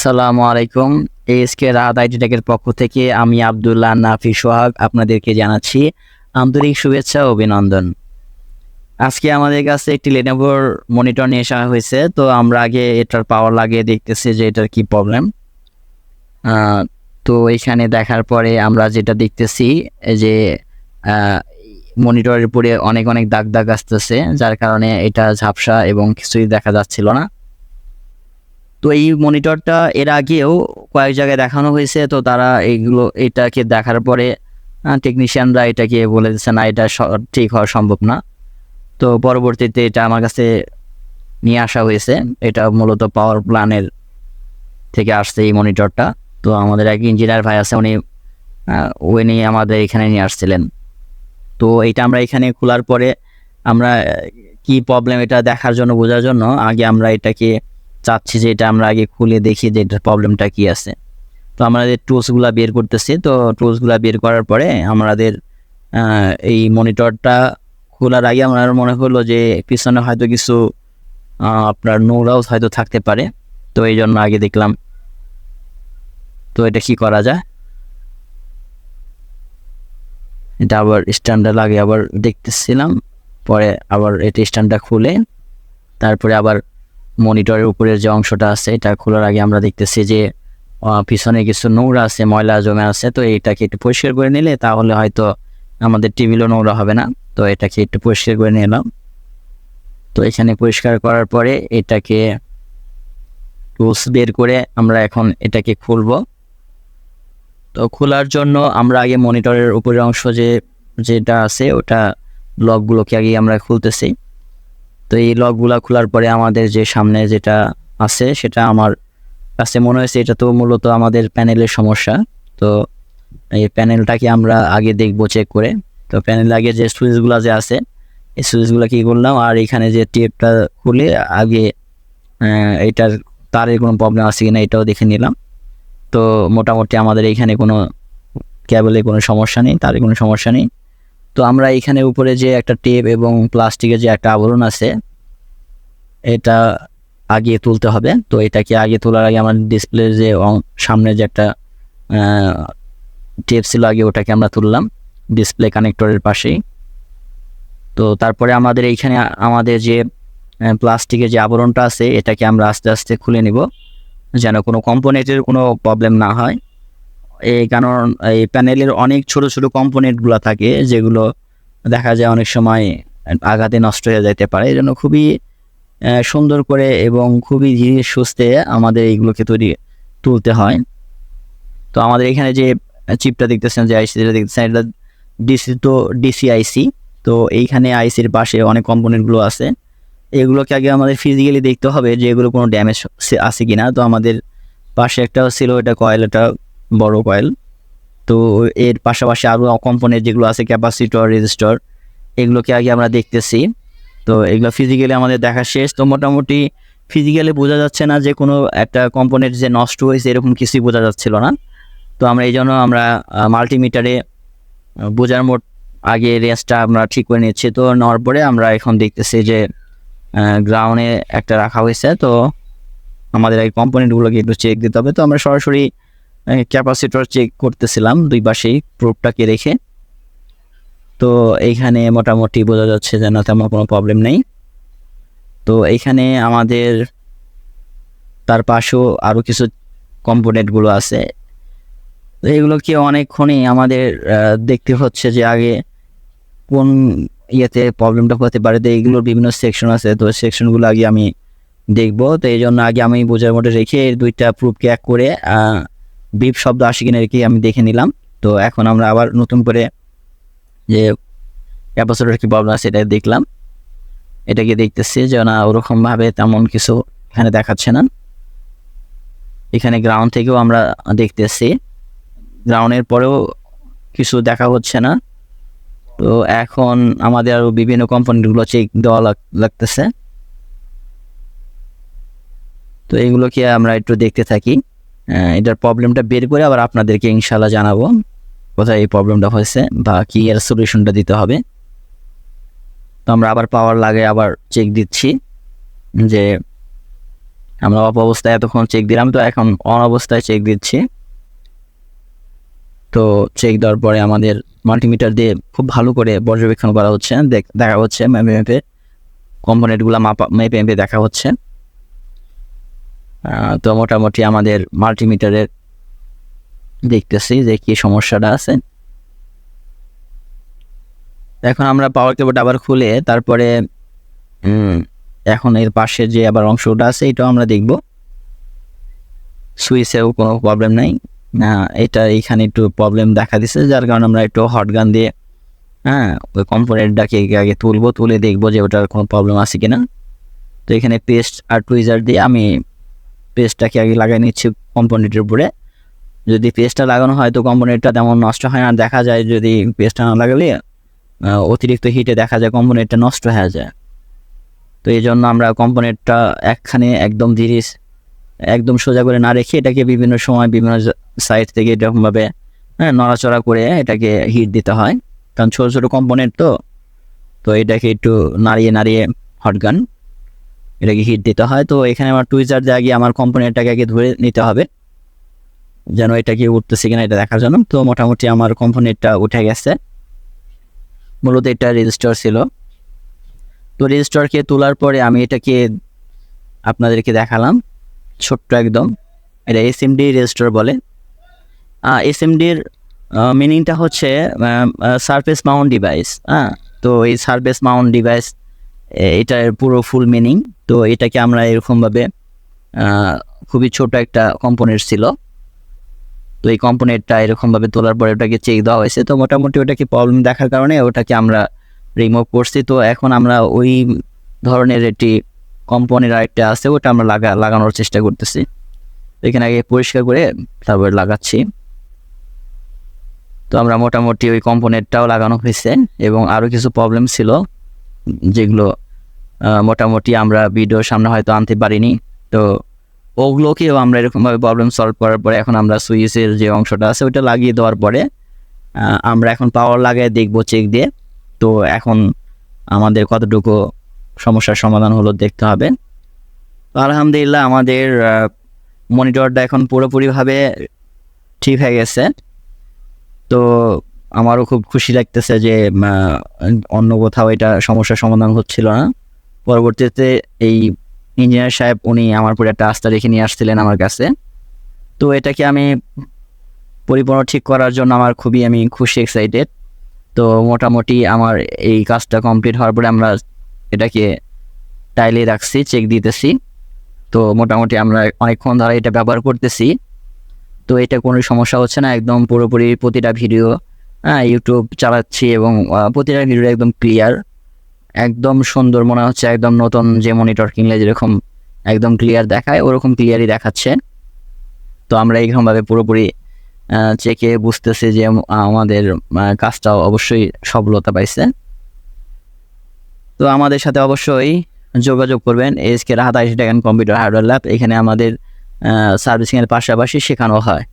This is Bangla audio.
আসসালামু আলাইকুম। এএসকে রাহাত আইটি টেকের পক্ষ থেকে আমি আব্দুল্লাহ নাফি সোহাগ আপনাদেরকে জানাচ্ছি আন্তরিক শুভেচ্ছা ও অভিনন্দন। আজকে আমাদের কাছে একটি লেনোভোর মনিটর নিয়ে আসা হয়েছে। তো আমরা আগে এটার পাওয়ার লাগিয়ে দেখতেছি যে এটার কি প্রবলেম। তো এখানে দেখার পরে আমরা যেটা দেখতেছি যে মনিটরের উপরে অনেক অনেক দাগ দাগ আসতেছে, যার কারণে এটা ঝাপসা এবং কিছুই দেখা যাচ্ছিল না। তো এই মনিটরটা এর আগেও কয়েক জায়গায় দেখানো হয়েছে, তো তারা এটাকে দেখার পরে টেকনিশিয়ানরা এটাকে বলে দিচ্ছে না, এটা ঠিক হওয়া সম্ভব না। তো পরবর্তীতে এটা আমার কাছে নিয়ে আসা হয়েছে। এটা মূলত পাওয়ার প্ল্যানের থেকে আসছে এই মনিটরটা। তো আমাদের এক ইঞ্জিনিয়ার ভাই আছে, উনি আমাদের এখানে নিয়ে আসছিলেন। তো এটা আমরা এখানে খোলার পরে আমরা কি প্রবলেম এটা দেখার জন্য, বোঝার জন্য আগে আমরা এটাকে চাচ্ছি যে এটা আমরা আগে খুলে দেখি যে এটার প্রবলেমটা কি আছে। তো আমাদের টুলসগুলো বের করতেছি। তো টুলসগুলো বের করার পরে আমাদের এই মনিটরটা খোলার আগে আমার মনে হলো যে পিছনে হয়তো কিছু আপনার নোংরাও হয়তো থাকতে পারে। তো এই জন্য আগে দেখলাম তো এটা কি করা যায়। এটা আবার স্ট্যান্ডটা লাগে আবার দেখতেছিলাম, পরে আবার এটা স্ট্যান্ডটা খুলে তারপরে আবার মনিটরের উপরের যে অংশটা আছে এটা খোলার আগে আমরা দেখতেছি যে পিছনে কিছু নোংরা আছে, ময়লা জমে আছে। তো এটাকে একটু পরিষ্কার করে নিলে তাহলে হয়তো আমাদের টেবিলও নোংরা হবে না। তো এটাকে একটু পরিষ্কার করে নিলাম। তো এখানে পরিষ্কার করার পরে এটাকে টুলস বের করে আমরা এখন এটাকে খুলবো। তো খোলার জন্য আমরা আগে মনিটরের উপরের অংশ যেটা আছে ওটা লকগুলোকে আগে আমরা খুলতেছি। তো এই লকগুলো খোলার পরে আমাদের যে সামনে যেটা আছে সেটা আমার কাছে মনে হয়েছে এটা তো মূলত আমাদের প্যানেলের সমস্যা। তো এই প্যানেলটাকে আমরা আগে দেখবো চেক করে। তো প্যানেল আগে যে সুইচগুলো যে আছে এই সুইচগুলো কি করলাম, আর এখানে যে টেপটা খুলে আগে এটার তারের কোনো প্রবলেম আছে কিনা এটাও দেখে নিলাম। তো মোটামুটি আমাদের এইখানে কোনো কেবলে কোনো সমস্যা নেই, তারে কোনো সমস্যা নেই। তো আমরা এইখানে উপরে যে একটা টেপ এবং প্লাস্টিকের যে একটা আবরণ আছে এটা আগে তুলতে হবে। তো এটাকে আগে তোলার আগে আমার ডিসপ্লের যে সামনে যে একটা টেপ ছিল আগে ওটাকে আমরা তুললাম ডিসপ্লে কানেক্টরের পাশেই। তো তারপরে আমাদের এইখানে আমাদের যে প্লাস্টিকের যে আবরণটা আছে এটাকে আমরা আস্তে আস্তে খুলে নিব যেন কোনো কম্পোনেন্টের কোনো প্রবলেম না হয়। এই কারণ এই প্যানেলের অনেক ছোট ছোট কম্পোনেন্টগুলো থাকে যেগুলো দেখা যায় অনেক সময় আঘাতে নষ্ট হয়ে যেতে পারে। এই জন্য খুবই সুন্দর করে এবং খুবই ধীরে সুস্থে আমাদের এইগুলোকে তুলতে হয়। তো আমাদের এখানে যে চিপটা দেখতেছেন, যে আইসি যেটা দেখতেছেন, এটা ডিসি আইসি। তো এইখানে আইসির পাশে অনেক কম্পোনেন্টগুলো আছে, এগুলোকে আগে আমাদের ফিজিক্যালি দেখতে হবে যে এগুলো কোনো ড্যামেজ আছে কিনা। তো আমাদের পাশে একটা ছিল, এটা কয়েল, এটা বড় কয়েল। তো এর পাশাপাশি আরও কম্পোনেন্ট যেগুলো আছে, ক্যাপাসিটর, রেজিস্টর, এগুলোকে আগে আমরা দেখতেছি। তো এগুলো ফিজিক্যালি আমাদের দেখা শেষ। তো মোটামুটি ফিজিক্যালি বোঝা যাচ্ছে না যে কোনো একটা কম্পোনেন্ট যে নষ্ট হয়েছে, এরকম কিছুই বোঝা যাচ্ছিল না। তো আমরা এই জন্য আমরা মাল্টিমিটারে বোঝার মোট আগে রেঞ্জটা আমরা ঠিক করে নিচ্ছি। তো নেওয়ার পরে আমরা এখন দেখতেছি যে গ্রাউন্ডে একটা রাখা হয়েছে। তো আমাদের এই কম্পোনেন্টগুলোকে একটু চেক দিতে হবে। তো আমরা সরাসরি ক্যাপাসিটর চেক করতেছিলাম দুই পাশেই প্রুফটাকে রেখে। তো এইখানে মোটামুটি বোঝা যাচ্ছে যে না, তেমন কোনো প্রবলেম নেই। তো এইখানে আমাদের তার পাশেও আরও কিছু কম্পোনেন্টগুলো আছে, তো এগুলোকে অনেকক্ষণই আমাদের দেখতে হচ্ছে যে আগে কোন ইয়েতে প্রবলেমটা হতে পারে। তো এইগুলোর বিভিন্ন সেকশন আছে, তো সেকশনগুলো আগে আমি দেখবো। তো এই জন্য আগে আমি বোঝার মধ্যে রেখে দুইটা প্রুফকে এক করে বিপ শব্দ আসে কিনা রেখে আমি দেখে নিলাম। তো এখন আমরা আবার নতুন করে যে ক্যাপাসিটরের কি প্রবলেম আছে এটা দেখলাম, এটাকে দেখতেছি যে না ওরকমভাবে তেমন কিছু এখানে দেখাচ্ছে না। এখানে গ্রাউন্ড থেকেও আমরা দেখতেছি, গ্রাউন্ডের পরেও কিছু দেখা হচ্ছে না। তো এখন আমাদের আরও বিভিন্ন কম্পোনেন্টগুলো চেক দেওয়া লাগতেছে। তো এইগুলোকে আমরা একটু দেখতে থাকি, এটার প্রবলেমটা বের করে আবার আপনাদেরকে ইনশাল্লাহ জানাবো কোথায় এই প্রবলেমটা হয়েছে বা কি এর সলিউশনটা দিতে হবে। তো আমরা আবার পাওয়ার লাগে আবার চেক দিচ্ছি যে আমরা অফ অবস্থায় এতক্ষণ চেক দিলাম, তো এখন অন অবস্থায় চেক দিচ্ছি। তো চেক দেওয়ার পরে আমাদের মাল্টিমিটার দিয়ে খুব ভালো করে পর্যবেক্ষণ করা হচ্ছে, দেখা হচ্ছে মেপে কম্পোনেন্টগুলো মেপে মেপে দেখা হচ্ছে। তো মোটামুটি আমাদের মাল্টিমিটারের দেখতেছি যে কি সমস্যাটা আছে। এখন আমরা পাওয়ার কেবলটা আবার খুলে তারপরে এখন এর পাশে যে আবার অংশটা আছে এটাও আমরা দেখব। সুইচেও কোনো প্রবলেম নাই, এটা এখানে একটু প্রবলেম দেখা দিচ্ছে, যার কারণে আমরা একটু হট গান দিয়ে ওই কম্পোনেন্টটাকে আগে তুলবো, তুলে দেখবো যে ওটার কোনো প্রবলেম আছে কিনা। তো এখানে পেস্ট আর টুইজার দিয়ে আমি পেস্টটাকে আগে লাগাই নিচ্ছি কম্পোনেন্টের উপরে। যদি পেস্টটা লাগানো হয় তো কম্পোনেন্টটা তেমন নষ্ট হয় না, দেখা যায় যদি পেস্টটা না লাগালে অতিরিক্ত হিটে দেখা যায় কম্পোনেন্টটা নষ্ট হয়ে যায়। তো এই জন্য আমরা কম্পোনেন্টটা একদম একদম সোজা করে না রেখে এটাকে বিভিন্ন সময় বিভিন্ন সাইড থেকে এরকমভাবে নড়াচড়া করে এটাকে হিট দিতে হয়, কারণ ছোটো ছোটো কম্পোনেন্ট তো এটাকে একটু নাড়িয়ে নাড়িয়ে হটগান এটাকে হিট দিতে হয়। তো এখানে আমার টুইজার দিয়ে আগে আমার কম্পোনেন্টটাকে আগে ধরে নিতে হবে যেন এটাকে উঠতেছে কিনা এটা দেখার জন্য। তো মোটামুটি আমার কম্পোনেন্টটা উঠে গেছে, মূলত এটা রেজিস্টার ছিল। তো রেজিস্টারকে তোলার পরে আমি এটাকে আপনাদেরকে দেখালাম ছোট্ট একদম, এটা এসএমডি রেজিস্টার বলে। এসএমডির মিনিংটা হচ্ছে সারফেস মাউন্ট ডিভাইস। তো এই সারফেস মাউন্ট ডিভাইস এটার পুরো ফুল মিনিং। তো এটাকে আমরা এরকমভাবে খুবই ছোট একটা কম্পোনেন্ট ছিল, তো এই কম্পোনেন্টটা এরকমভাবে তোলার পরে ওটাকে চেক দেওয়া হয়েছে। তো মোটামুটি ওটাকে প্রবলেম দেখার কারণে ওটাকে আমরা রিমুভ করছি। তো এখন আমরা ওই ধরনের একটি কম্পোনেন্ট আরেকটা আছে ওটা আমরা লাগানোর চেষ্টা করতেছি। এখানে আগে পরিষ্কার করে তারপর লাগাচ্ছি। তো আমরা মোটামুটি ওই কম্পোনেন্টটাও লাগানো হয়েছে এবং আরও কিছু প্রবলেম ছিল যেগুলো মোটামুটি আমরা ভিডিওর সামনে হয়তো আনতে পারিনি। তো ওগুলোকেও আমরা এরকমভাবে প্রবলেম সলভ করার পরে এখন আমরা সুইচের যে অংশটা আছে ওটা লাগিয়ে দেওয়ার পরে আমরা এখন পাওয়ার লাগিয়ে দেখবো চেক দিয়ে। তো এখন আমাদের কতটুকু সমস্যার সমাধান হলো দেখতে হবে। তো আলহামদুলিল্লাহ আমাদের মনিটরটা এখন পুরোপুরিভাবে ঠিক হয়ে গেছে। তো আমারও খুব খুশি লাগতেছে যে অন্য কোথাও এটা সমস্যার সমাধান হচ্ছিল না। পরবর্তীতে এই ইঞ্জিনিয়ার সাহেব উনি আমার পুরো একটা আস্থা রেখে নিয়ে আসছিলেন আমার কাছে। তো এটাকে আমি পরিপূর্ণ ঠিক করার জন্য আমি খুশি, এক্সাইটেড। তো মোটামুটি আমার এই কাজটা কমপ্লিট হওয়ার পরে আমরা এটাকে টাইলে রাখছি, চেক দিতেছি। তো মোটামুটি আমরা অনেকক্ষণ ধরে এটা ব্যবহার করতেছি, তো এটা কোনো সমস্যা হচ্ছে না। একদম পুরোপুরি প্রতিটা ভিডিও ইউটিউব চালাচ্ছি এবং প্রতিটা ভিডিও একদম ক্লিয়ার, একদম সুন্দর মনে হচ্ছে, একদম নতুন যে মনিটর কিনলে যেরকম একদম ক্লিয়ার দেখায় ওরকম ক্লিয়ারই দেখাচ্ছে। তো আমরা এইরকমভাবে পুরোপুরি চেকে বুঝতেছি যে আমাদের কাজটাও অবশ্যই সফলতা পাইছে। তো আমাদের সাথে অবশ্যই যোগাযোগ করবেন SK Rahat IC tech and computer hardware lab. এখানে আমাদের সার্ভিসিংয়ের পাশাপাশি শেখানো হয়।